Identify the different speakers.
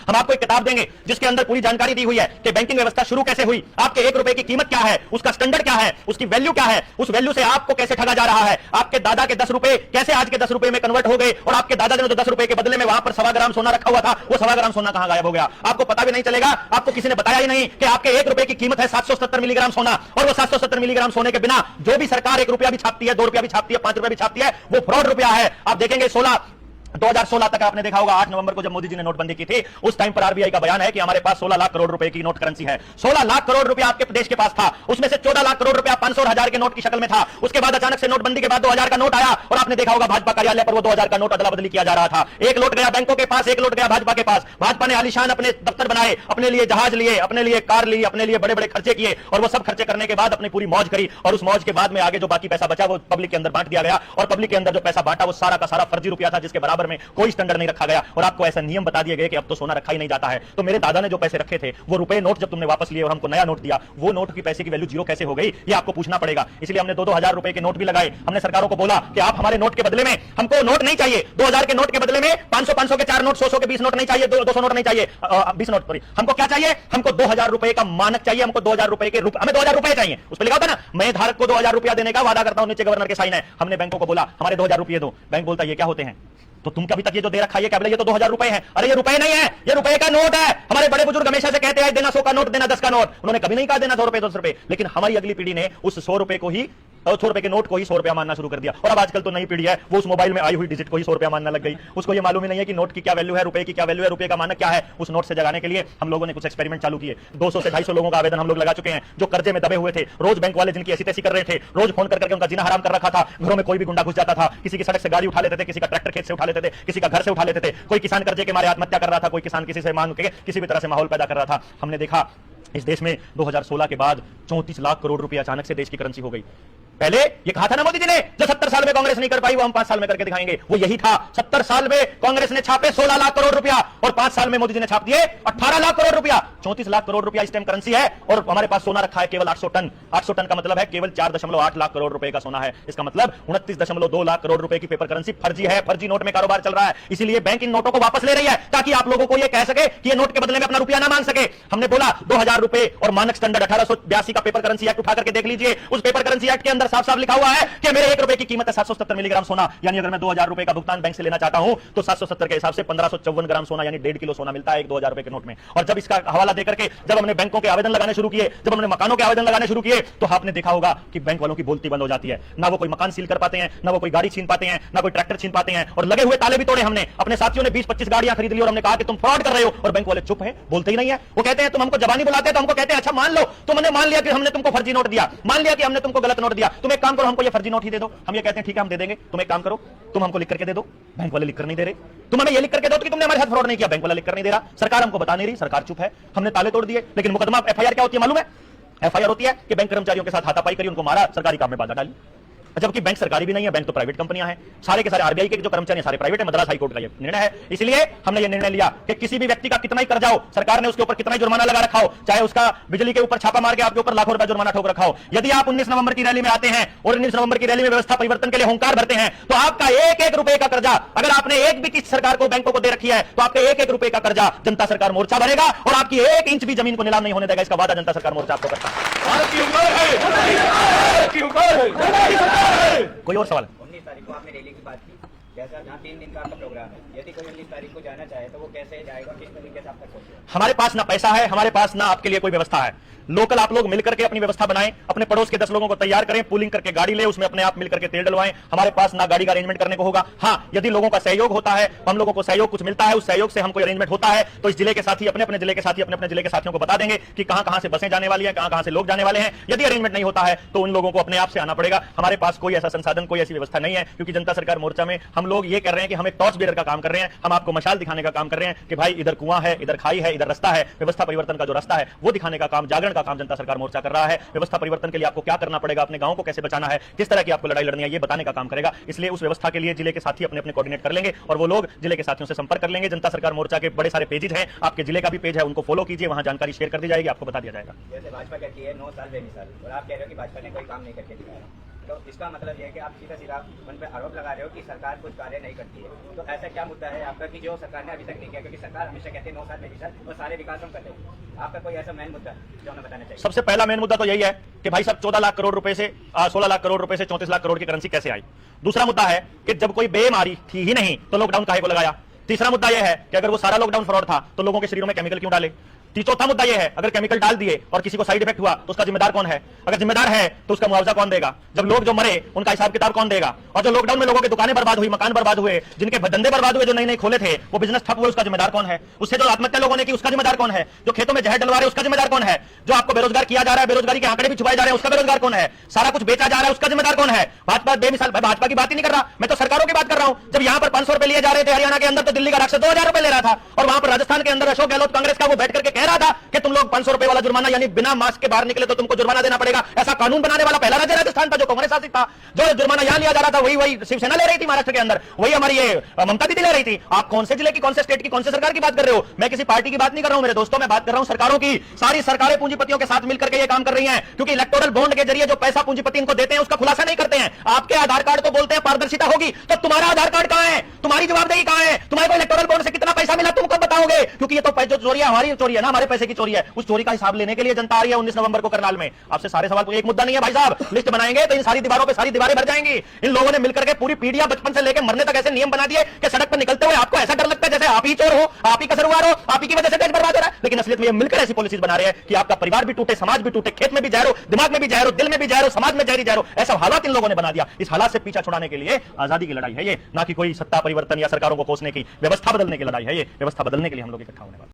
Speaker 1: हम आपको एक किताब देंगे जिसके अंदर पूरी जानकारी दी हुई है कि बैंकिंग व्यवस्था शुरू कैसे हुई, आपके 1 रुपए की कीमत क्या है, उसका स्टैंडर्ड क्या है, उसकी वैल्यू क्या है, उस वैल्यू से आपको कैसे ठगा जा रहा है, आपके दादा के 10 रुपए कैसे आज के 10 रुपए में कन्वर्ट हो गए, और आपके दादा ने जो 10 रुपए के बदले में वहां पर 1.25 ग्राम सोना रखा हुआ था, वो 1.25 ग्राम सोना कहां गायब हो गया, आपको पता भी नहीं चलेगा। आपको किसी ने बताया ही नहीं कि आपके 1 रुपए की कीमत है 770 मिलीग्राम सोना, और वो 770 मिलीग्राम सोने के बिना जो भी सरकार 1 रुपया भी छापती है, 2 रुपया भी छापती है, 5 रुपया भी छापती है, वो फ्रॉड रुपया है। आप देखेंगे 2016 तक आपने देखा होगा, 8 नवंबर को जब मोदी जी ने नोटबंदी की थी, उस टाइम पर आरबीआई का बयान है कि हमारे पास 16 लाख करोड़ रुपए की नोट करेंसी है। 16 लाख करोड़ रुपया आपके देश के पास था, उसमें से 14 लाख करोड़ रुपया 500 और 1000 के नोट की शक्ल में था। उसके बाद अचानक से नोटबंदी के बाद 2000 का नोट आया, और आपने देखा होगा भाजपा कार्यालय पर वो 2000 का नोट अदला बदली किया जा रहा था। एक लौट गया बैंकों के पास, एक लौट गया भाजपा के पास। भाजपा ने आलीशान अपने दफ्तर बनाए, अपने लिए जहाज लिए, अपने लिए कार ली, अपने लिए बड़े बड़े खर्चे किए, और वो सब खर्चे करने के बाद अपनी पूरी मौज करी, और उस मौज के बाद में आगे जो बाकी पैसा बचा वो पब्लिक के अंदर बांट दिया गया, और पब्लिक के अंदर जो पैसा बांटा वो सारा का सारा फर्जी रुपया था, जिसके बराबर में कोई स्टैंडर्ड नहीं रखा गया। और आपको ऐसा नियम बता दिए गए कि अब तो सोना रखा ही नहीं जाता है। तो मेरे दादा ने जो पैसे रखे थे, वो रुपए नोट जब तुमने वापस लिए और हमको नया नोट दिया, वो नोट की पैसे की वैल्यू जीरो कैसे हो गई, ये आपको पूछना पड़ेगा। इसलिए हमने 2-2 हजार रुपए के नोट भी लगाए। हमने सरकारों को बोला कि आप हमारे नोट के बदले में, हमको नोट नहीं चाहिए 2000 के नोट के बदले में 500-500 के 4 नोट, 100-100 के 20 नोट नहीं चाहिए, 200 नोट नहीं चाहिए, 20 नोट सॉरी। हमको क्या चाहिए? हमको 2000 रुपए का मानक चाहिए, हमको 2000 रुपए के हमें 2000 रुपए चाहिए। उस पर लिखा होता ना, मैं धारक को 2000 रुपया देने का वादा करता हूं, नीचे गवर्नर के साइन है। हमने बैंकों को बोला हमारे 2000 रुपए दो। बैंक बोलता ये क्या होते हैं? तो तुम कभी तक ये जो दे रखा है क्या बोले, ये तो 2000 रुपए है। अरे ये रुपए नहीं है, ये रुपए का नोट है। हमारे बड़े बुजुर्ग हमेशा से कहते हैं देना 100 का नोट, देना 10 का नोट। उन्होंने कभी नहीं कहा देना 100 रुपए 200 रुपए, लेकिन हमारी अगली पीढ़ी ने उस 100 रुपए को ही, 100 रुपए के नोट को ही 100 रुपया मानना शुरू कर दिया। और अब आजकल तो नई पीढ़ी है, वो उस मोबाइल में आई हुई डिजिट को ही 100 रुपया मानना लग गई। उसको ये मालूम ही नहीं है कि नोट की क्या वैल्यू है, रुपए की क्या वैल्यू है, रुपए का मानक क्या है। उस नोट से जगाने के लिए हम लोगों ने कुछ एक्सपेरिमेंट चालू किए। 200 से 250 लोगों का आवेदन हम लोग लगा चुके हैं, जो कर्जे में दबे हुए थे, रोज बैंक वाले जिनकी ऐसी तैसी कर रहे थे, रोज फोन करके उनका जीना हराम कर रखा था। घरों में कोई भी गुंडा घुस जाता था, किसी की सड़क से गाड़ी उठा लेते थे, किसी का ट्रैक्टर खेत से उठा लेते थे, किसी का घर से उठा लेते थे, कोई किसान कर्जे के मारे आत्महत्या कर रहा था, कोई किसान किसी से मांग के किसी भी तरह से माहौल पैदा कर रहा था। हमने देखा इस देश में 2016 के बाद 34 लाख करोड़ रुपए अचानक से देश की करेंसी हो गई। पहले ये कहा था ना मोदी जी ने, जो 70 साल में कांग्रेस नहीं कर पाई वो हम 5 साल में करके दिखाएंगे, वो यही था। 70 साल में कांग्रेस ने छापे 16 लाख करोड़ रुपया, और 5 साल में मोदी जी ने छाप दिए 18 लाख करोड़ रुपया। 34 लाख करोड़ रुपया इस टाइम करेंसी है, और हमारे पास सोना रखा है केवल 800 टन। 800 टन का मतलब है केवल 4.8 लाख करोड़ रुपए का सोना है। इसका मतलब 29.2 लाख करोड़ रुपए की पेपर करेंसी फर्जी है, फर्जी नोट में कारोबार चल रहा है। इसीलिए बैंक इन नोटों को वापस ले रही है, ताकि आप लोगों को यह कह सके कि ये नोट के बदले में अपना रुपया ना मांग सके। हमने बोला 2000 रुपए और मानक स्टैंडर्ड 1882 का पेपर करेंसी एक्ट उठा करके देख लीजिए। उस पेपर करेंसी एक्ट के अंदर साफ साफ लिखा हुआ है कि मेरे 1 रुपए की कीमत है 770 मिलीग्राम सोना, यानी अगर मैं 2000 रुपए का भुगतान बैंक से लेना चाहता हूं तो 770 के हिसाब से 1554 ग्राम सोना यानी 1.5 किलो सोना मिलता है एक 2000 रुपए के नोट में। और जब इसका हवाला देकर के जब हमने बैंकों के आवेदन लगाने शुरू किए, जब हमने मकानों के आवेदन लगाने शुरू किए, तो आपने देखा होगा कि बैंक वालों की बोलती बंद हो जाती है। ना वो कोई मकान सील कर पाते हैं, ना वो कोई गाड़ी छीन पाते हैं, ना कोई ट्रैक्टर छीन पाते हैं, और लगे हुए ताले भी तोड़े हमने। अपने साथियों ने 20-25 गाड़ियां खरीद ली और हमने कहा कि तुम फ्रॉड कर रहे हो, और बैंक वाले चुप है, बोलते ही नहीं है। वो कहते हैं तुम हमको जबानी बुलाते हैं तो हमको कहते हैं अच्छा मान लो तुमने मान लिया कि हमने तुमको फर्जी नोट दिया, मान लिया कि हमने तुमको गलत नोट दिया, तुम एक काम करो हमको ये फर्जी नोट ही दे दो। हम ये कहते हैं ठीक है हम दे देंगे, तुम एक काम करो तुम हमको लिख करके दे दो। बैंक वाले लिख कर नहीं दे रहे, तुम हमें ये लिख करके दो कि तुमने हमारे साथ फ्रॉड नहीं किया, बैंक वाला लिख कर नहीं दे रहा, सरकार हमको बता नहीं रही, सरकार चुप है, हमने ताले तोड़ दिए। लेकिन मुकदमा एफआईआर क्या होती है मालूम है? एफआईआर होती है कि बैंक कर्मचारियों के साथ हाथापाई करी, उनको मारा, सरकारी काम में बाधा डाली। जबकि बैंक सरकारी भी नहीं है, बैंक तो प्राइवेट कंपनियां हैं। सारे के सारे आरबीआई के जो कर्मचारी सारे प्राइवेट है। मद्रास हाईकोर्ट का ये निर्णय है। इसलिए हमने ये निर्णय लिया कि किसी भी व्यक्ति का कितना ही कर्जा हो, सरकार ने उसके ऊपर कितना ही जुर्माना लगा रखा हो, चाहे उसका बिजली के ऊपर छापा मार के आपके ऊपर लाखों रुपए जुर्माना ठोक रखा हो, यदि आप 19 नवंबर की रैली में आते हैं और 19 नवंबर की रैली में व्यवस्था परिवर्तन के लिए हुंकार भरते हैं, तो आपका 1-1 रुपए का कर्जा, अगर आपने एक भी किसी सरकार को बैंकों को दे रखी है, तो आपके 1-1 रुपए का कर्जा जनता सरकार मोर्चा भरेगा और आपकी 1 इंच भी जमीन को नीलाम नहीं होने देगा। इसका वादा जनता सरकार मोर्चा आपको करता है। कोई और सवाल?
Speaker 2: 19 तारीख को आपने रैली की बात की, जैसा जहाँ 3 दिन का आपका प्रोग्राम है, यदि कोई 19 तारीख को जाना चाहे तो वो कैसे जाएगा, किस तरीके से आप तक पहुंचेगा?
Speaker 1: हमारे पास ना पैसा है, हमारे पास ना आपके लिए कोई व्यवस्था है। लोकल आप लोग मिलकर के अपनी व्यवस्था बनाएं, अपने पड़ोस के 10 लोगों को तैयार करें, पूलिंग करके गाड़ी ले, उसमें अपने आप मिलकर के तेल डलवाएं। हमारे पास ना गाड़ी का अरेंजमेंट करने को होगा। हां, यदि लोगों का सहयोग होता है, हम लोगों को सहयोग कुछ मिलता है, उस सहयोग से हम कोई अरेंजमेंट होता है, तो इस जिले के साथी अपने अपने जिले के साथी अपने अपने जिले के साथियों को बता देंगे कि कहां से बसें जाने वाली हैं, कहां से लोग जाने वाले हैं। यदि अरेंजमेंट नहीं होता है तो उन लोगों को अपने आप से आना पड़ेगा। हमारे पास कोई ऐसा संसाधन, कोई ऐसी व्यवस्था नहीं है, क्योंकि जनता सरकार मोर्चा में हम लोग ये कर रहे हैं कि हम एक टॉर्च बेरर का काम कर रहे हैं। हम आपको मशाल दिखाने का काम कर रहे हैं कि भाई इधर कुआं है, इधर खाई है, इधर रास्ता है। व्यवस्था परिवर्तन का जो रास्ता है वो दिखाने का काम, जागरण का काम जनता सरकार मोर्चा कर रहा है। व्यवस्था परिवर्तन के लिए आपको क्या करना पड़ेगा, अपने गांव को कैसे बचाना है, किस तरह की आपको लड़ाई लड़नी है, ये बताने का काम करेगा। इसलिए उस व्यवस्था के लिए जिले के साथी अपने अपने कोऑर्डिनेट कर लेंगे और वो लोग जिले के साथियों से संपर्क कर लेंगे। जनता सरकार मोर्चा के बड़े सारे पेजेस हैं, आपके जिले का भी पेज है, उनको फॉलो कीजिए, वहां जानकारी शेयर कर दी जाएगी, आपको बता दिया जाएगा।
Speaker 2: जैसे भाजपा कहती है 9 साल बेमिसाल, और आप कह रहे हो कि भाजपा ने कोई काम नहीं करके दिखाया। तो इसका मतलब यह है कि आप सीधा सीधा उन पर आरोप लगा रहे हो कि सरकार कुछ कार्य नहीं करती है। तो ऐसा क्या मुद्दा है आपका कि जो सरकार ने अभी तक नहीं किया? क्योंकि सरकार हमेशा कहती है 9 साल में विकास और सारे विकास हम करते हैं। आपका कोई ऐसा मेन मुद्दा जो हमें बताना चाहिए?
Speaker 1: सबसे पहला मेन मुद्दा तो यही है कि भाई साहब 14 लाख करोड़ रुपए से 16 लाख करोड़ रुपए से 34 लाख करोड़ की करेंसी कैसे आई। दूसरा मुद्दा है कि जब कोई बेमारी थी ही नहीं तो लॉकडाउन काहे को लगाया। तीसरा मुद्दा यह है कि अगर वो सारा लॉकडाउन फ्रॉड था तो लोगों के शरीरों में केमिकल क्यों डाले। चौथा मुद्दा यह है अगर केमिकल डाल दिए और किसी को साइड इफेक्ट हुआ तो उसका जिम्मेदार कौन है। अगर जिम्मेदार है तो उसका मुआवजा कौन देगा। जब लोग जो मरे उनका हिसाब किताब कौन देगा। और जो लॉकडाउन में लोगों की दुकानें बर्बाद हुई, मकान बर्बाद हुए, जिनके धंधे बर्बाद हुए, जो नए नए खोले थे, वो बिजनेस ठप हुए, उसका जिम्मेदार कौन है। उससे जो आत्महत्या लोगों ने की उसका जिम्मेदार कौन है। जो खेतों में जहर डलवा रहे उसका जिम्मेदार कौन है। जो आपको बेरोजगार किया जा रहा है, बेरोजगारी के आंकड़े भी छुपाए जा रहे हैं, उसका बेरोजगार कौन है। सारा कुछ बेचा जा रहा है, उसका जिम्मेदार कौन है। भाजपा बेमिसाल, भाजपा की बात ही नहीं कर रहा, मैं तो सरकारों की बात कर रहा हूं। जब यहां पर 500 रुपए लिए जा रहे थे हरियाणा के अंदर, तो दिल्ली का राक्षस 2000 रुपए ले रहा था। और वहां पर राजस्थान के अंदर अशोक गहलोत कांग्रेस का वो बैठ करके कह रहा था कि तुम लोग 500 रुपए वाला जुर्माना, यानी बिना मास्क के बाहर निकले तो तुमको जुर्माना देना पड़ेगा। ऐसा कानून बनाने वाला पहला राज्य राजस्थान था जो कांग्रेस शासित था। जो जुर्माना यहां लिया जा रहा था वही शिवसेना ले रही थी महाराष्ट्र के अंदर, वही हमारी ये ममता दीदी ले रही थी। आप कौन से जिले की, कौन से स्टेट की, कौन से सरकार की बात कर रहे हो। मैं किसी पार्टी की बात नहीं कर रहा हूं मेरे दोस्तों, मैं बात कर रहा हूं सरकारों की। सारी सरकारें पूंजीपतियों के साथ मिलकर के ये काम कर रही हैं, क्योंकि इलेक्टोरल बॉन्ड के जरिए जो पैसा पूंजीपति इनको देते हैं उसका खुलासा नहीं करते हैं। आपके आधार कार्ड तो बोलते हैं पारदर्शिता होगी, तो तुम्हारा आधार कार्ड कहां है, तुम्हारी जवाबदेही कहां है। तुम्हारे को इलेक्टोरल बॉन्ड से कितना पैसा मिला तुम कब बताओगे। क्योंकि ये तो जो चोरी है हमारी चोरी है ना, हमारे पैसे की चोरी है। उस चोरी का हिसाब लेने के लिए जनता आ रही है 19 नवंबर को करनाल में। आपसे सारे सवाल, एक मुद्दा नहीं है भाई साहब। लिस्ट बनाएंगे तो इन सारी दीवारों पे सारी दीवारें भर जाएंगी। इन लोगों ने मिलकर के पूरी पीढ़ियां बचपन से लेकर मरने तक ऐसे नियम बना दिए कि सड़क पर निकलते हुए आपको ऐसा डर लगता है जैसे आप ही चोर हो, आप ही कसरवार हो, आप ही की वजह से देश बर्बाद हो रहा है। लेकिन असलियत में ये मिलकर ऐसी पॉलिसीज बना रहे हैं कि आपका परिवार भी टूटे, समाज भी टूटे, खेत में भी जहर हो, दिमाग में भी जहर हो, दिल में भी जहर हो, समाज में जहरी जहर हो। ऐसा हालात इन लोगों ने बना दिया। इस हालात से पीछा छुड़ाने के लिए आजादी की लड़ाई है ये, ना कि कोई सत्ता परिवर्तन या सरकारों को कोसने की, व्यवस्था बदलने की लड़ाई है ये। व्यवस्था बदलने के लिए हम लोग इकट्ठा होने वाले।